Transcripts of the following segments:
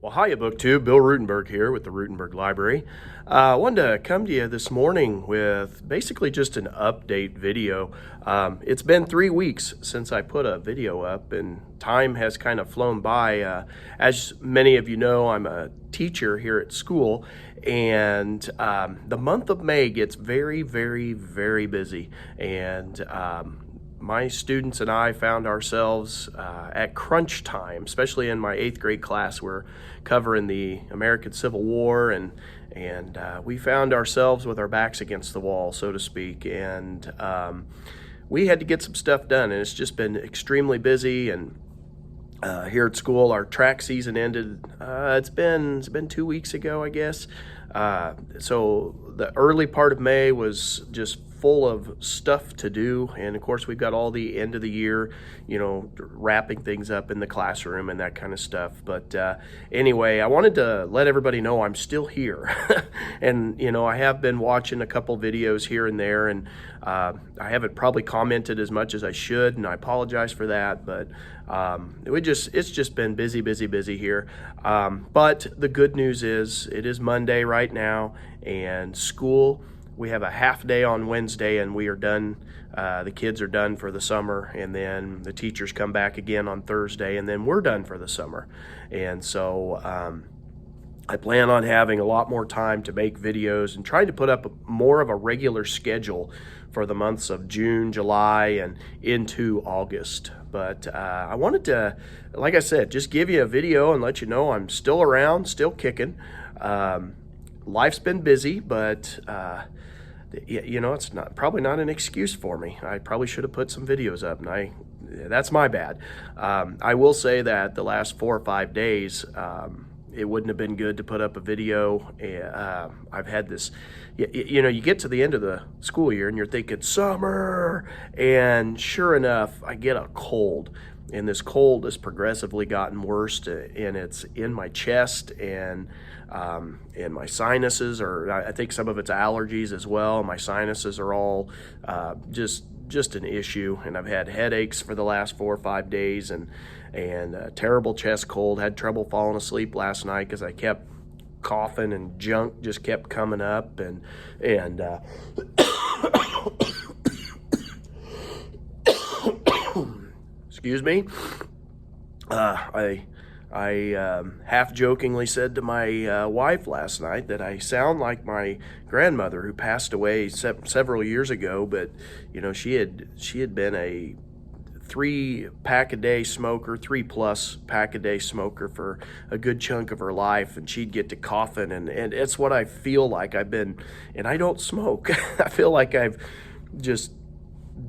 Well, hiya, BookTube. Bill Ruttenberg here with the Ruttenberg Library. I wanted to come to you this morning with basically just an update video. It's been 3 weeks since I put a video up, and time has kind of flown by. As many of you know, I'm a teacher here at school, and the month of May gets very, very, very busy. And my students and I found ourselves at crunch time, especially in my 8th grade class. We're covering the American Civil War, and we found ourselves with our backs against the wall, so to speak, and we had to get some stuff done, and it's just been extremely busy. And here at school, our track season ended. It's been 2 weeks ago, I guess. So the early part of May was just full of stuff to do, and of course we've got all the end of the year, wrapping things up in the classroom and that kind of stuff. But anyway, I wanted to let everybody know I'm still here. And I have been watching a couple videos here and there, and I haven't probably commented as much as I should, and I apologize for that. But it's just been busy here. But the good news is it is Monday right now, and school, we have a half day on Wednesday, and we are done. The kids are done for the summer, and then the teachers come back again on Thursday, and then we're done for the summer. And so I plan on having a lot more time to make videos and trying to put up more of a regular schedule for the months of June, July, and into August. But I wanted to, like I said, just give you a video and let you know I'm still around, still kicking. Life's been busy, but it's probably not an excuse for me. I probably should have put some videos up, and that's my bad. I will say that the last 4 or 5 days, it wouldn't have been good to put up a video. I've had this, you get to the end of the school year and you're thinking summer, and sure enough, I get a cold. And this cold has progressively gotten worse, and it's in my chest and my sinuses, or I think some of it's allergies as well. My sinuses are all just an issue, and I've had headaches for the last 4 or 5 days, and a terrible chest cold. Had trouble falling asleep last night because I kept coughing and junk just kept coming up, and excuse me. I half jokingly said to my wife last night that I sound like my grandmother, who passed away several years ago. But she had been a 3-pack-a-day smoker, 3+ pack-a-day smoker for a good chunk of her life, and she'd get to coughing, and it's what I feel like I've been. And I don't smoke. I feel like I've just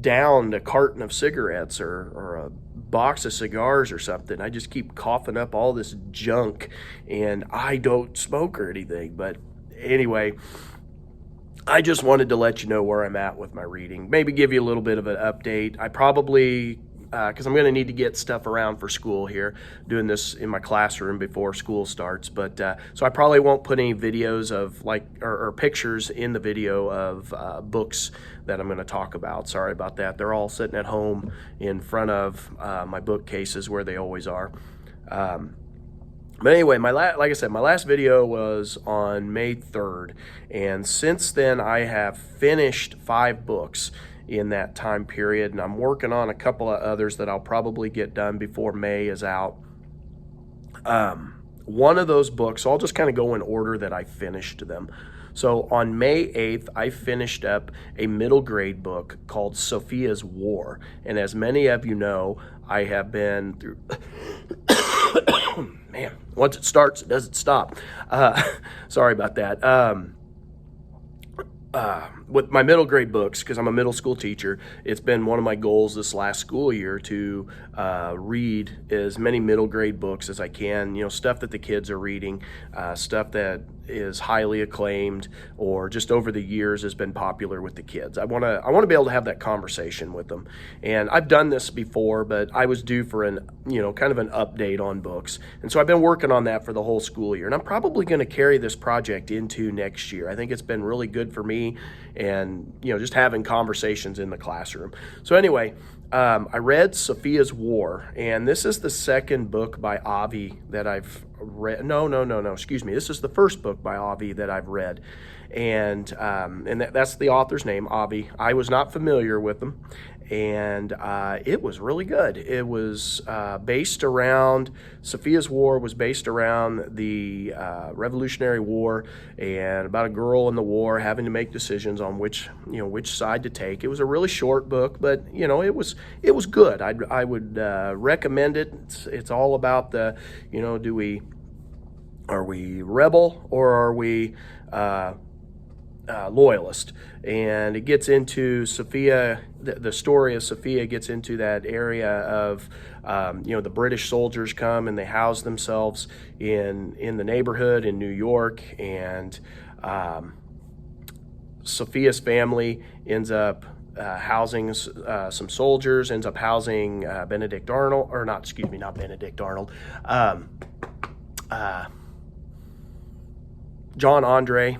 downed a carton of cigarettes or a box of cigars or something. I just keep coughing up all this junk, and I don't smoke or anything. But anyway, I just wanted to let you know where I'm at with my reading, maybe give you a little bit of an update. I probably, because I'm going to need to get stuff around for school here, doing this in my classroom before school starts. But so I probably won't put any videos of or pictures in the video of books that I'm going to talk about. Sorry about that. They're all sitting at home in front of my bookcases where they always are. But anyway, like I said, my last video was on May 3rd, and since then I have finished 5 books in that time period, and I'm working on a couple of others that I'll probably get done before May is out. One of those books, so I'll just kind of go in order that I finished them. So on May 8th, I finished up a middle grade book called Sophias War, and as many of you know, I have been through man, once it starts, it doesn't stop. Sorry about that. With my middle grade books, because I'm a middle school teacher, it's been one of my goals this last school year to read as many middle grade books as I can, stuff that the kids are reading, stuff that is highly acclaimed or just over the years has been popular with the kids. I want to be able to have that conversation with them. And I've done this before, but I was due for kind of an update on books. And so I've been working on that for the whole school year. And I'm probably going to carry this project into next year. I think it's been really good for me, and just having conversations in the classroom. So anyway, I read Sophias War, and this is the second book by Avi that I've read. No. Excuse me. This is the first book by Avi that I've read, and that's the author's name, Avi. I was not familiar with him, and it was really good. It was based around Sophia's War was based around the Revolutionary War and about a girl in the war having to make decisions on which side to take. It was a really short book, but it was good. I would recommend it. It's all about the are we rebel or are we loyalist? And it gets into Sophia. The story of Sophia gets into that area of the British soldiers come and they house themselves in the neighborhood in New York, and Sophia's family ends up housing some soldiers, ends up housing Benedict Arnold, or not, excuse me, not Benedict Arnold, John Andre.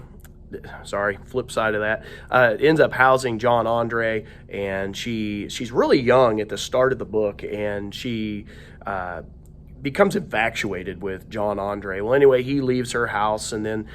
Sorry, flip side of that, ends up housing John Andre, and she's really young at the start of the book, and she becomes infatuated with John Andre. Well, anyway, he leaves her house, and then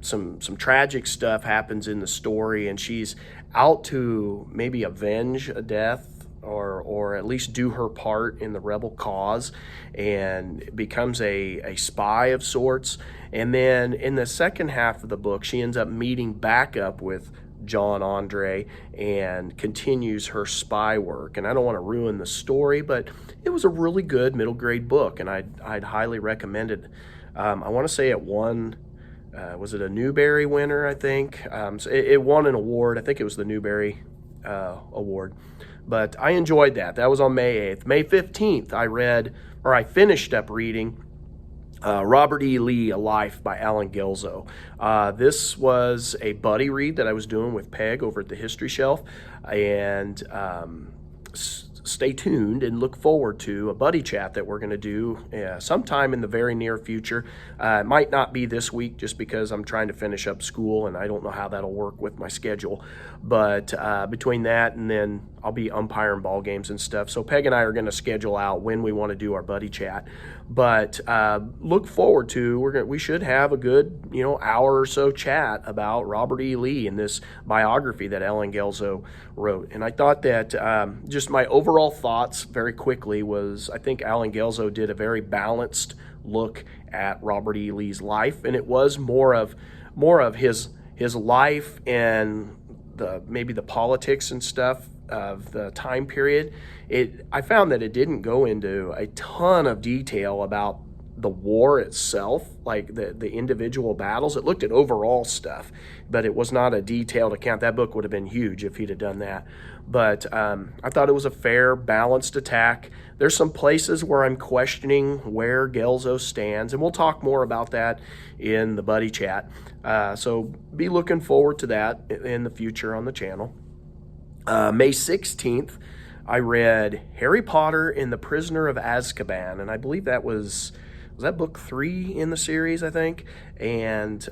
some tragic stuff happens in the story, and she's out to maybe avenge a death or at least do her part in the rebel cause, and becomes a spy of sorts. And then in the second half of the book, she ends up meeting back up with John Andre and continues her spy work. And I don't want to ruin the story, but it was a really good middle grade book, and I'd highly recommend it. I want to say it won, was it a Newbery winner, I think? So it won an award. I think it was the Newbery award. But I enjoyed that. That was on May 8th. May 15th, I finished up reading Robert E. Lee, A Life by Allen Guelzo. This was a buddy read that I was doing with Peg over at the History Shelf, and stay tuned and look forward to a buddy chat that we're going to do sometime in the very near future. It might not be this week just because I'm trying to finish up school and I don't know how that'll work with my schedule. But between that and then I'll be umpiring ball games and stuff. So Peg and I are going to schedule out when we want to do our buddy chat. But look forward to, we should have a good hour or so chat about Robert E. Lee and this biography that Allen Guelzo wrote. And I thought that just my overall thoughts very quickly was, I think Allen Guelzo did a very balanced look at Robert E. Lee's life, and it was more of his life and maybe the politics and stuff of the time period. I found that it didn't go into a ton of detail about the war itself, like the individual battles. It looked at overall stuff, but it was not a detailed account. That book would have been huge if he'd have done that. But I thought it was a fair, balanced attack. There's some places where I'm questioning where Guelzo stands, and we'll talk more about that in the buddy chat. So be looking forward to that in the future on the channel. May 16th, I read Harry Potter and the Prisoner of Azkaban, and I believe that was that book 3 in the series, I think. And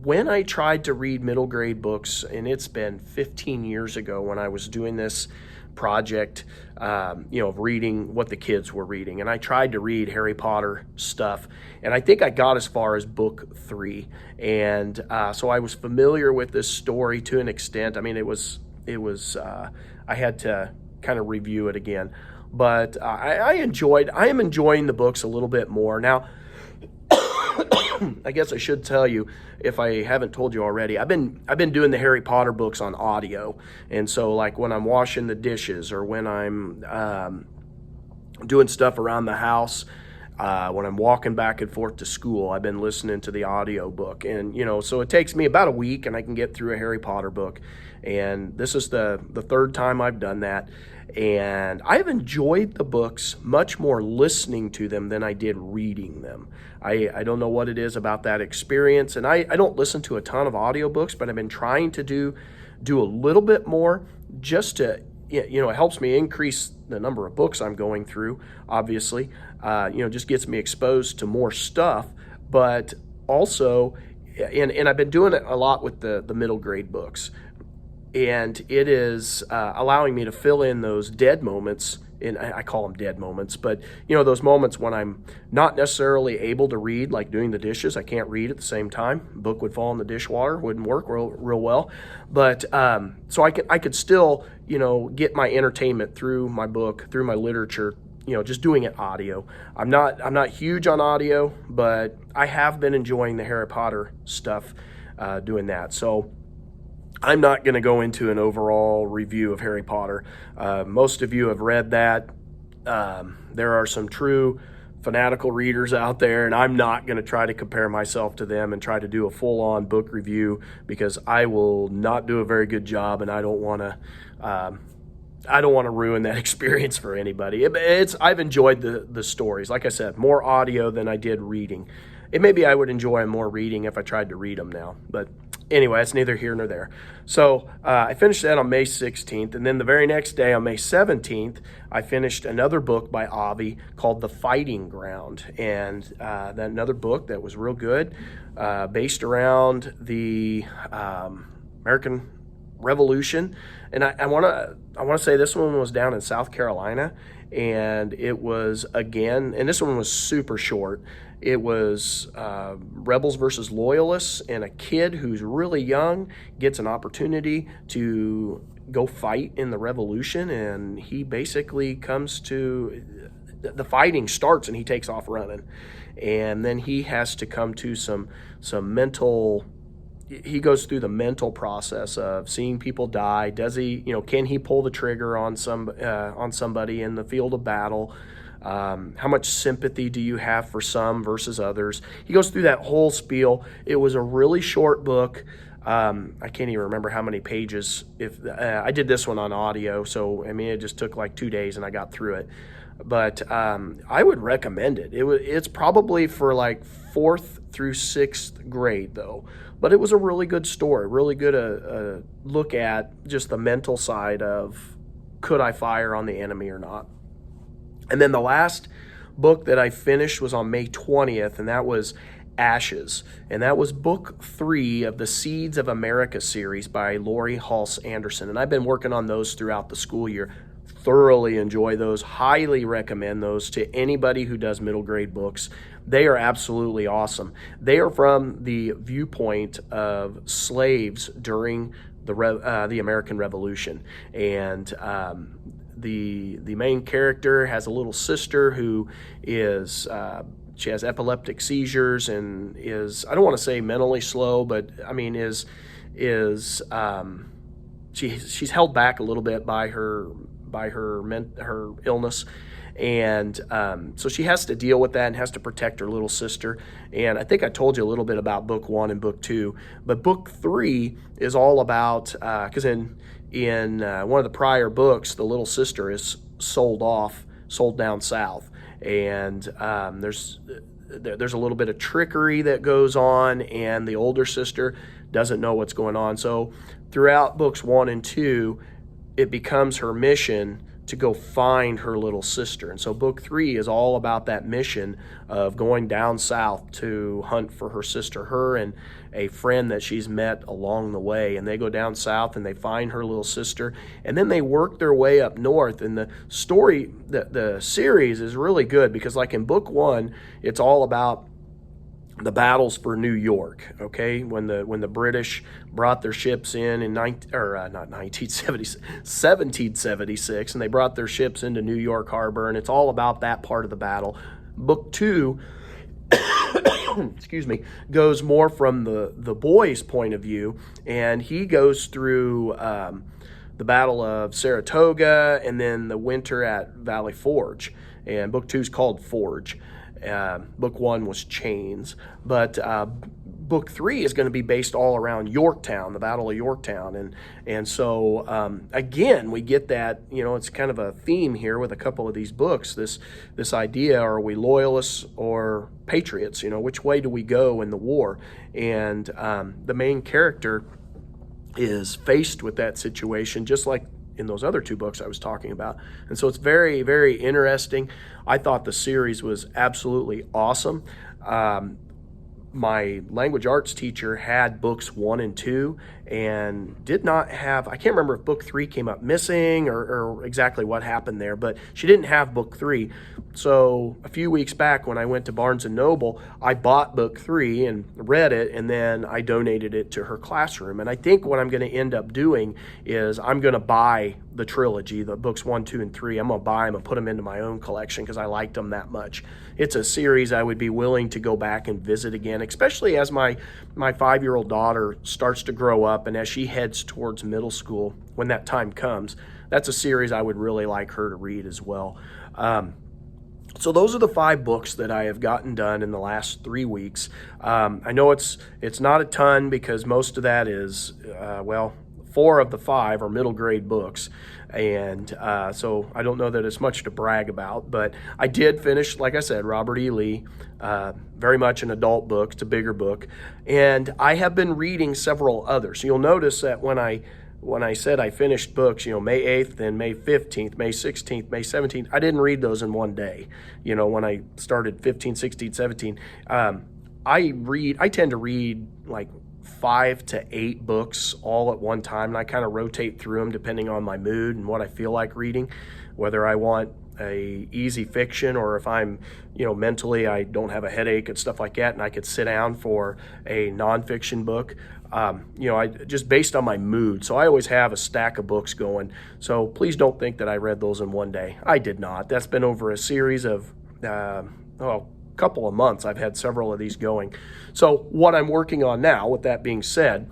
when I tried to read middle grade books, and it's been 15 years ago when I was doing this project, of reading what the kids were reading, and I tried to read Harry Potter stuff, and I think I got as far as book 3, and so I was familiar with this story to an extent. I mean, it was I had to kind of review it again, but I am enjoying the books a little bit more now. I guess I should tell you, if I haven't told you already, I've been doing the Harry Potter books on audio, and so like when I'm washing the dishes or when I'm doing stuff around the house, when I'm walking back and forth to school, I've been listening to the audio book, and so it takes me about a week, and I can get through a Harry Potter book, and this is the third time I've done that. And I've enjoyed the books much more listening to them than I did reading them. I don't know what it is about that experience, and I don't listen to a ton of audiobooks, but I've been trying to do a little bit more just to, it helps me increase the number of books I'm going through, obviously. Just gets me exposed to more stuff, but also, and I've been doing it a lot with the middle grade books. and it is allowing me to fill in those dead moments. And I call them dead moments, but those moments when I'm not necessarily able to read, like doing the dishes. I can't read at the same time. Book would fall in the dishwater, wouldn't work real well. But so I could still get my entertainment through my book, through my literature. Just doing it audio. I'm not huge on audio, but I have been enjoying the Harry Potter stuff, doing that. So I'm not going to go into an overall review of Harry Potter. Most of you have read that. There are some true fanatical readers out there, and I'm not going to try to compare myself to them and try to do a full-on book review, because I will not do a very good job, and I don't want to ruin that experience for anybody. I've enjoyed the stories. Like I said, more audio than I did reading. Maybe I would enjoy more reading if I tried to read them now, but anyway, it's neither here nor there. So I finished that on May 16th, and then the very next day, on May 17th, I finished another book by Avi called The Fighting Ground, and that another book that was real good, based around the American Revolution. And I want to say this one was down in South Carolina, and it was, again, and this one was super short. It was rebels versus loyalists, and a kid who's really young gets an opportunity to go fight in the revolution, and he basically comes to, the fighting starts and he takes off running, and then he has to come to some mental, he goes through the mental process of seeing people die. Does he, can he pull the trigger on somebody in the field of battle? How much sympathy do you have for some versus others? He goes through that whole spiel. It was a really short book. I can't even remember how many pages. If I did this one on audio, so it just took like 2 days and I got through it. But I would recommend it. It's probably for like 4th through 6th grade though. But it was a really good story, really good look at just the mental side of, could I fire on the enemy or not? And then the last book that I finished was on May 20th, and that was Ashes. And that was book 3 of the Seeds of America series by Lori Halse Anderson. And I've been working on those throughout the school year. Thoroughly enjoy those. Highly recommend those to anybody who does middle grade books. They are absolutely awesome. They are from the viewpoint of slaves during the American Revolution. And the main character has a little sister who is she has epileptic seizures and is, I don't want to say mentally slow, but she's held back a little bit by her illness, and so she has to deal with that and has to protect her little sister. And I think I told you a little bit about book 1 and book 2, but book 3 is all about, because in one of the prior books, the little sister is sold down south, and there's a little bit of trickery that goes on, and the older sister doesn't know what's going on. So throughout books 1 and 2, it becomes her mission to go find her little sister. And so book 3 is all about that mission of going down south to hunt for her sister, her and a friend that she's met along the way. And they go down south and they find her little sister, and then they work their way up north. And the story, the series is really good, because like in book 1, it's all about the battles for New York, okay? When the British brought their ships in 1776, and they brought their ships into New York Harbor, and it's all about that part of the battle. Book 2, excuse me, goes more from the boy's point of view, and he goes through the Battle of Saratoga and then the winter at Valley Forge, and book 2 is called Forge. Book 1 was Chains, but book 3 is going to be based all around Yorktown, the Battle of Yorktown, and so again we get that, it's kind of a theme here with a couple of these books. This idea: are we loyalists or patriots? Which way do we go in the war? And the main character is faced with that situation, just like in those other 2 books I was talking about. And so it's very, very interesting. I thought the series was absolutely awesome. My language arts teacher had books 1 and 2, and did not have, I can't remember if book 3 came up missing or exactly what happened there, but she didn't have book 3. So a few weeks back when I went to Barnes & Noble, I bought book 3 and read it, and then I donated it to her classroom. And I think what I'm going to end up doing is I'm going to buy the trilogy, the books 1, 2, and 3. I'm going to buy them and put them into my own collection because I liked them that much. It's a series I would be willing to go back and visit again, especially as my 5-year-old daughter starts to grow up and as she heads towards middle school when that time comes. That's a series I would really like her to read as well. So those are the 5 books that I have gotten done in the last 3 weeks. I know it's not a ton because most of that is, 4 of the 5 are middle grade books. And so I don't know that it's much to brag about, but I did finish, like I said, Robert E. Lee, very much an adult book. It's a bigger book. And I have been reading several others. You'll notice that when I said I finished books, May 8th, then May 15th, May 16th, May 17th, I didn't read those in one day. When I started 15, 16, 17, I tend to read like 5 to 8 books all at one time, and I kind of rotate through them depending on my mood and what I feel like reading, whether I want a easy fiction or if I'm, mentally I don't have a headache and stuff like that, and I could sit down for a nonfiction book. I just based on my mood. So I always have a stack of books going. So please don't think that I read those in one day. I did not. That's been over a series of, couple of months. I've had several of these going. So what I'm working on now, with that being said,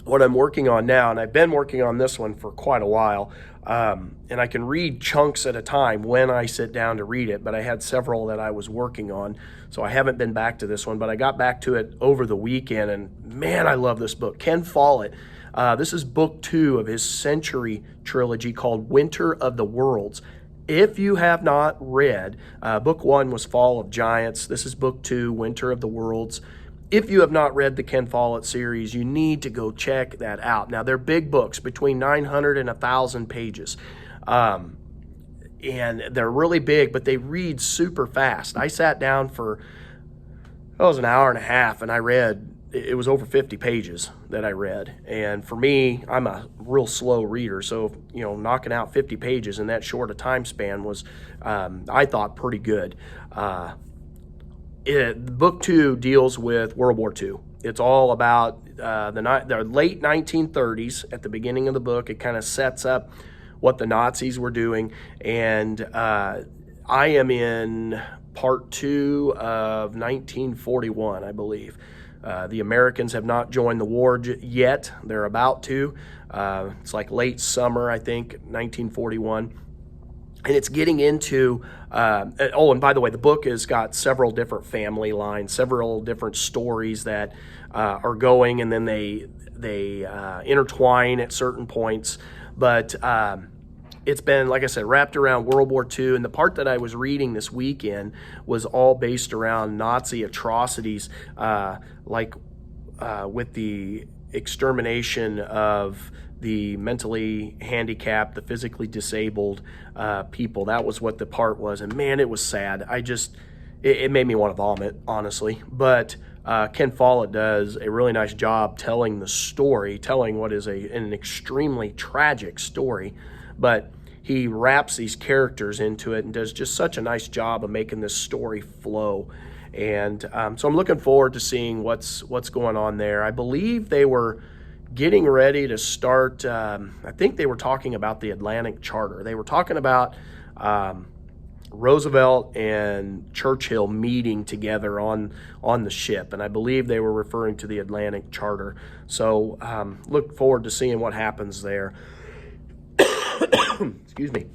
what I'm working on now, and I've been working on this one for quite a while, and I can read chunks at a time when I sit down to read it, but I had several that I was working on, so I haven't been back to this one, but I got back to it over the weekend, and man, I love this book. Ken Follett. This is book 2 of his Century trilogy called Winter of the Worlds. If you have not read, book 1 was Fall of Giants. This is book 2, Winter of the Worlds. If you have not read the Ken Follett series, you need to go check that out. Now, they're big books, between 900 and 1,000 pages. And they're really big, but they read super fast. I sat down for, it was an hour and a half, and I read, it was over 50 pages that I read. And for me, I'm a real slow reader. So, knocking out 50 pages in that short a time span was, I thought, pretty good. Book 2 deals with World War II. It's all about the late 1930s. At the beginning of the book, it kind of sets up what the Nazis were doing. And I am in part 2 of 1941, I believe. The Americans have not joined the war yet. They're about to. It's like late summer, I think, 1941. And it's getting into, and by the way, the book has got several different family lines, several different stories that are going, and then they intertwine at certain points. But it's been, like I said, wrapped around World War II, and the part that I was reading this weekend was all based around Nazi atrocities, with the extermination of the mentally handicapped, the physically disabled people. That was what the part was, and man, it was sad. It made me want to vomit, honestly. But Ken Follett does a really nice job telling the story, telling what is an extremely tragic story, but he wraps these characters into it and does just such a nice job of making this story flow. And so I'm looking forward to seeing what's going on there. I believe they were getting ready to start, I think they were talking about the Atlantic Charter. They were talking about Roosevelt and Churchill meeting together on the ship, and I believe they were referring to the Atlantic Charter. So look forward to seeing what happens there. Excuse me.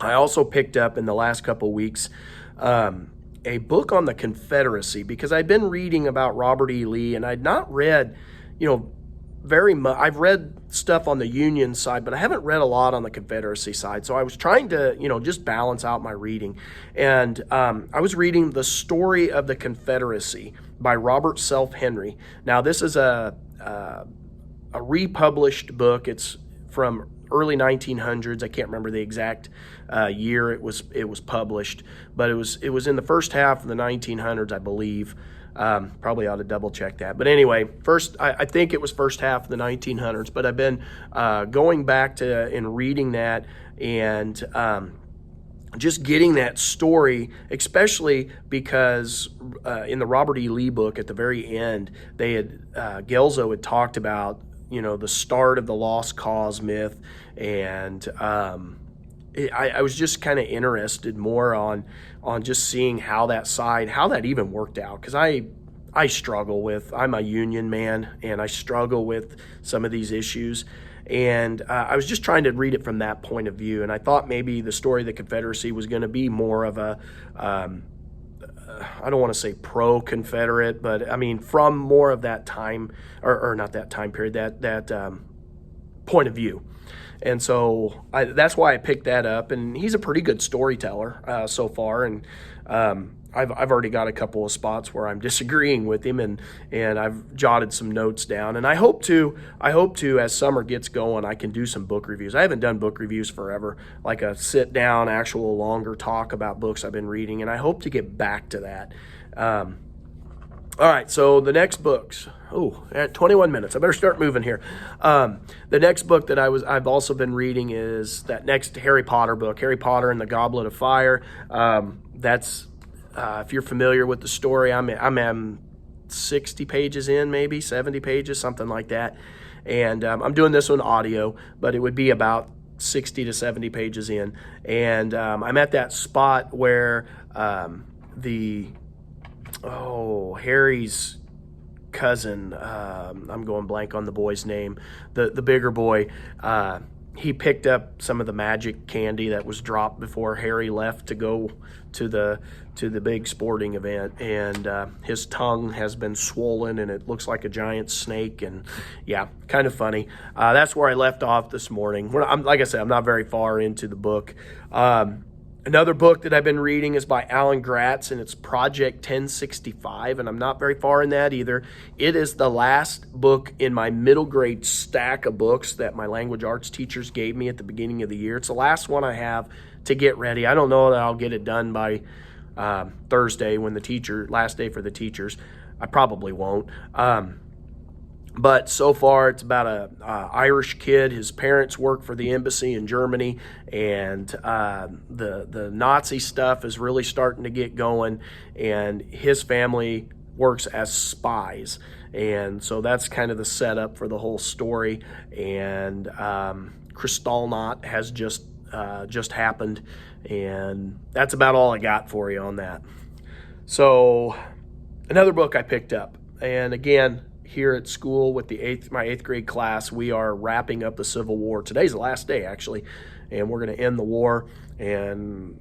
I also picked up in the last couple weeks a book on the Confederacy, because I'd been reading about Robert E. Lee, and I'd not read, very much. I've read stuff on the Union side, but I haven't read a lot on the Confederacy side. So I was trying to, just balance out my reading. And I was reading The Story of the Confederacy by Robert Self Henry. Now, this is a republished book. It's from early 1900s. I can't remember the exact year it was published, but it was in the first half of the 1900s, I believe. Probably ought to double check that. But anyway, I think it was first half of the 1900s, but I've been going back to and reading that and just getting that story, especially because in the Robert E. Lee book at the very end, they had Guelzo had talked about, the start of the lost cause myth, and I was just kind of interested more on just seeing how that even worked out, because I struggle with, I'm a union man, and I struggle with some of these issues. And I was just trying to read it from that point of view. And I thought maybe the story of the Confederacy was going to be more of a, I don't want to say pro-Confederate, but I mean, from more of that time, or not that time period, that point of view. And so that's why I picked that up. And he's a pretty good storyteller so far. And I've already got a couple of spots where I'm disagreeing with him, and I've jotted some notes down. And I hope to, as summer gets going, I can do some book reviews. I haven't done book reviews forever, like a sit down, actual longer talk about books I've been reading, and I hope to get back to that. All right, so the next books. At 21 minutes. I better start moving here. The next book that I've also been reading is that next Harry Potter book, Harry Potter and the Goblet of Fire. That's if you're familiar with the story, I'm 60 pages in, maybe 70 pages, something like that. And I'm doing this on audio, but it would be about 60 to 70 pages in. And I'm at that spot where Harry's cousin, I'm going blank on the boy's name, the bigger boy, he picked up some of the magic candy that was dropped before Harry left to go to the big sporting event, and his tongue has been swollen and it looks like a giant snake, and yeah, kind of funny. That's where I left off this morning. Like I said, I'm not very far into the book. Another book that I've been reading is by Allen Guelzo, and it's Project 1065, and I'm not very far in that either. It is the last book in my middle grade stack of books that my language arts teachers gave me at the beginning of the year. It's the last one I have to get ready. I don't know that I'll get it done by Thursday, when last day for the teachers. I probably won't. But so far, it's about a Irish kid. His parents work for the embassy in Germany, and the Nazi stuff is really starting to get going, and his family works as spies. And so that's kind of the setup for the whole story. And Kristallnacht has just happened, and that's about all I got for you on that. So another book I picked up, and again, here at school with my eighth grade class, we are wrapping up the Civil War. Today's the last day, actually, and we're going to end the war and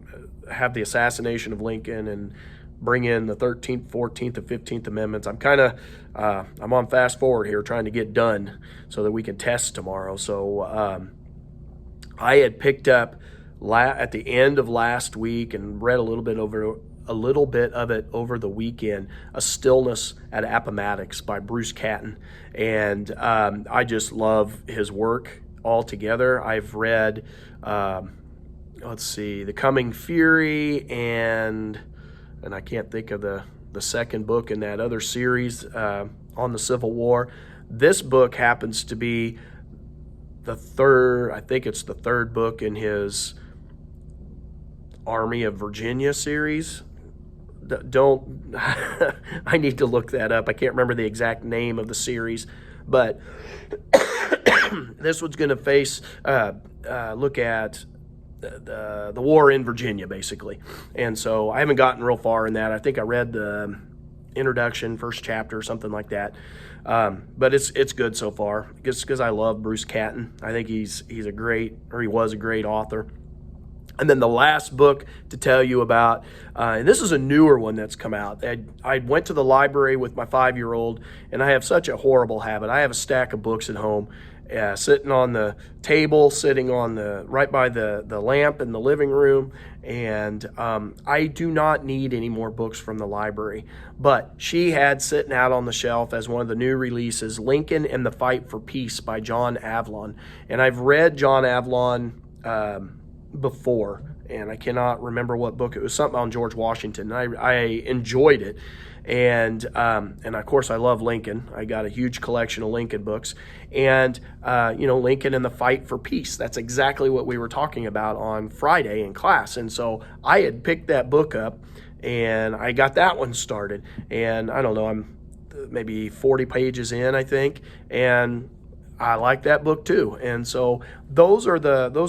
have the assassination of Lincoln and bring in the 13th, 14th, and 15th Amendments. I'm on fast forward here, trying to get done so that we can test tomorrow. So I had picked up at the end of last week and read a little bit of it over the weekend, A Stillness at Appomattox by Bruce Catton. And I just love his work altogether. I've read, The Coming Fury, and I can't think of the second book in that other series on the Civil War. This book happens to be the third book in his Army of Virginia series. I need to look that up. I can't remember the exact name of the series, but this one's going to look at the war in Virginia, basically. And so I haven't gotten real far in that. I think I read the introduction, first chapter, something like that. But it's good so far, just because I love Bruce Catton. I think he was a great author. And then the last book to tell you about, and this is a newer one that's come out. I went to the library with my 5-year-old, and I have such a horrible habit. I have a stack of books at home, sitting on the table, sitting on right by the lamp in the living room. And I do not need any more books from the library. But she had sitting out on the shelf as one of the new releases, Lincoln and the Fight for Peace by John Avlon. And I've read John Avlon before, and I cannot remember what book. It was something on George Washington. I enjoyed it. And of course, I love Lincoln. I got a huge collection of Lincoln books. And, Lincoln and the Fight for Peace. That's exactly what we were talking about on Friday in class. And so I had picked that book up, and I got that one started. And I don't know, I'm maybe 40 pages in, I think. And I like that book too. And so those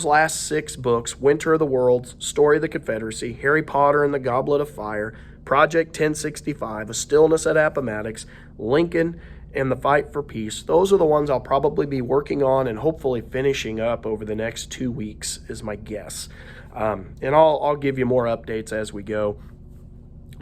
last 6 books: Winter of the Worlds, Story of the Confederacy, Harry Potter and the Goblet of Fire, Project 1065, A Stillness at Appomattox, Lincoln, and the Fight for Peace. Those are the ones I'll probably be working on and hopefully finishing up over the next 2 weeks is my guess. And I'll give you more updates as we go.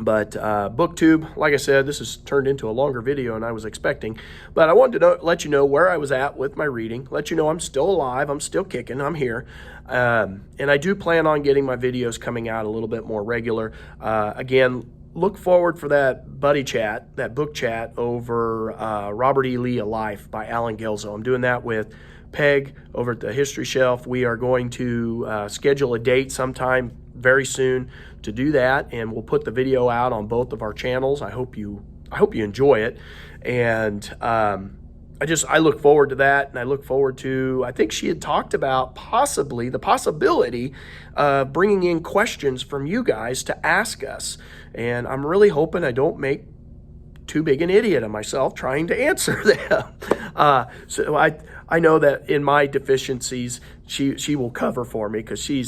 But BookTube, like I said, this has turned into a longer video than I was expecting. But I wanted to let you know where I was at with my reading, let you know I'm still alive, I'm still kicking, I'm here. And I do plan on getting my videos coming out a little bit more regular. Again, look forward for that buddy chat, that book chat over Robert E. Lee, A Life by Allen Guelzo. I'm doing that with Peg over at the History Shelf. We are going to schedule a date sometime very soon to do that, and we'll put the video out on both of our channels. I hope you enjoy it, and I look forward to that, and I look forward to, I think she had talked about possibly the possibility of bringing in questions from you guys to ask us, and I'm really hoping I don't make too big an idiot of myself trying to answer them. So I know that in my deficiencies, she will cover for me, because she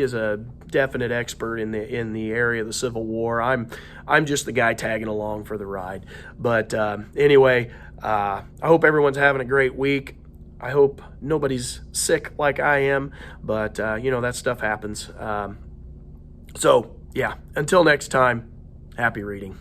is a definite expert in the area of the Civil War. I'm just the guy tagging along for the ride. But anyway, I hope everyone's having a great week. I hope nobody's sick like I am, but that stuff happens. So yeah, until next time, happy reading.